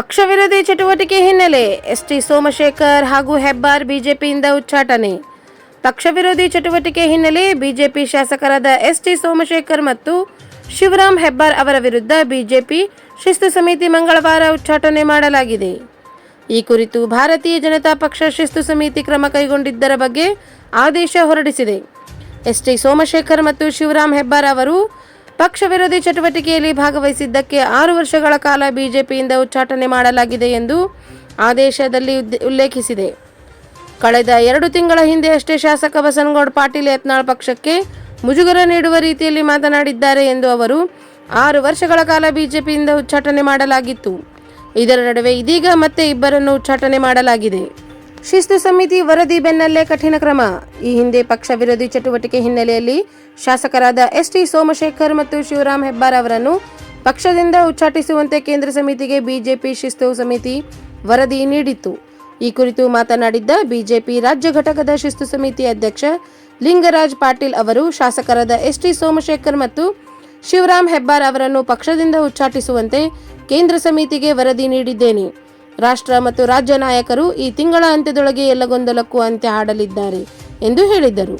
ಪಕ್ಷ ವಿರೋಧಿ ಚಟುವಟಿಕೆ ಹಿನ್ನೆಲೆ ಎಸ್ಟಿ ಸೋಮಶೇಖರ್ ಹಾಗೂ ಹೆಬ್ಬಾರ್ ಬಿಜೆಪಿಯಿಂದ ಉಚ್ಚಾಟನೆ. ಪಕ್ಷ ವಿರೋಧಿ ಚಟುವಟಿಕೆ ಹಿನ್ನೆಲೆ ಬಿಜೆಪಿ ಶಾಸಕರಾದ ಎಸ್ಟಿ ಸೋಮಶೇಖರ್ ಮತ್ತು ಶಿವರಾಮ್ ಹೆಬ್ಬಾರ್ ಅವರ ವಿರುದ್ಧ ಬಿಜೆಪಿ ಶಿಸ್ತು ಸಮಿತಿ ಮಂಗಳವಾರ ಉಚ್ಚಾಟನೆ ಮಾಡಲಾಗಿದೆ. ಈ ಕುರಿತು ಭಾರತೀಯ ಜನತಾ ಪಕ್ಷ ಶಿಸ್ತು ಸಮಿತಿ ಕ್ರಮ ಕೈಗೊಂಡಿದ್ದರ ಬಗ್ಗೆ ಆದೇಶ ಹೊರಡಿಸಿದೆ. ಎಸ್ಟಿ ಸೋಮಶೇಖರ್ ಮತ್ತು ಶಿವರಾಮ್ ಹೆಬ್ಬಾರ್ ಅವರು ಪಕ್ಷ ವಿರೋಧಿ ಚಟುವಟಿಕೆಯಲ್ಲಿ ಭಾಗವಹಿಸಿದ್ದಕ್ಕೆ 6 ವರ್ಷಗಳ ಕಾಲ ಬಿಜೆಪಿಯಿಂದ ಉಚ್ಚಾಟನೆ ಮಾಡಲಾಗಿದೆ ಎಂದು ಆದೇಶದಲ್ಲಿ ಉಲ್ಲೇಖಿಸಿದೆ. ಕಳೆದ 2 ತಿಂಗಳ ಹಿಂದೆ ಅಷ್ಟೇ ಶಾಸಕ ಬಸನಗೌಡ ಪಾಟೀಲ್ ಯತ್ನಾಳ್ ಪಕ್ಷಕ್ಕೆ ಮುಜುಗರ ನೀಡುವ ರೀತಿಯಲ್ಲಿ ಮಾತನಾಡಿದ್ದಾರೆ ಎಂದು ಅವರು 6 ವರ್ಷಗಳ ಕಾಲ ಬಿಜೆಪಿಯಿಂದ ಉಚ್ಚಾಟನೆ ಮಾಡಲಾಗಿತ್ತು. ಇದರ ನಡುವೆ ಇದೀಗ ಮತ್ತೆ ಇಬ್ಬರನ್ನು ಉಚ್ಚಾಟನೆ ಮಾಡಲಾಗಿದೆ. ಶಿಸ್ತು ಸಮಿತಿ ವರದಿ ಬೆನ್ನಲ್ಲೇ ಕಠಿಣ ಕ್ರಮ. ಈ ಹಿಂದೆ ಪಕ್ಷ ವಿರೋಧಿ ಚಟುವಟಿಕೆ ಹಿನ್ನೆಲೆಯಲ್ಲಿ ಶಾಸಕರಾದ ಎಸ್ಟಿ ಸೋಮಶೇಖರ್ ಮತ್ತು ಶಿವರಾಮ್ ಹೆಬ್ಬಾರ್ ಅವರನ್ನು ಪಕ್ಷದಿಂದ ಉಚ್ಚಾಟಿಸುವಂತೆ ಕೇಂದ್ರ ಸಮಿತಿಗೆ ಬಿಜೆಪಿ ಶಿಸ್ತು ಸಮಿತಿ ವರದಿ ನೀಡಿತ್ತು. ಈ ಕುರಿತು ಮಾತನಾಡಿದ್ದ ಬಿಜೆಪಿ ರಾಜ್ಯ ಘಟಕದ ಶಿಸ್ತು ಸಮಿತಿ ಅಧ್ಯಕ್ಷ ಲಿಂಗರಾಜ್ ಪಾಟೀಲ್ ಅವರು, ಶಾಸಕರಾದ ಎಸ್ಟಿ ಸೋಮಶೇಖರ್ ಮತ್ತು ಶಿವರಾಮ್ ಹೆಬ್ಬಾರ್ ಅವರನ್ನು ಪಕ್ಷದಿಂದ ಉಚ್ಚಾಟಿಸುವಂತೆ ಕೇಂದ್ರ ಸಮಿತಿಗೆ ವರದಿ ನೀಡಿದ್ದೇನೆ. ರಾಷ್ಟ್ರ ಮತ್ತು ರಾಜ್ಯ ನಾಯಕರು ಈ ತಿಂಗಳ ಅಂತ್ಯದೊಳಗೆ ಎಲ್ಲ ಗೊಂದಲಕ್ಕೂ ಅಂತ್ಯ ಹಾಡಲಿದ್ದಾರೆ ಎಂದು ಹೇಳಿದರು.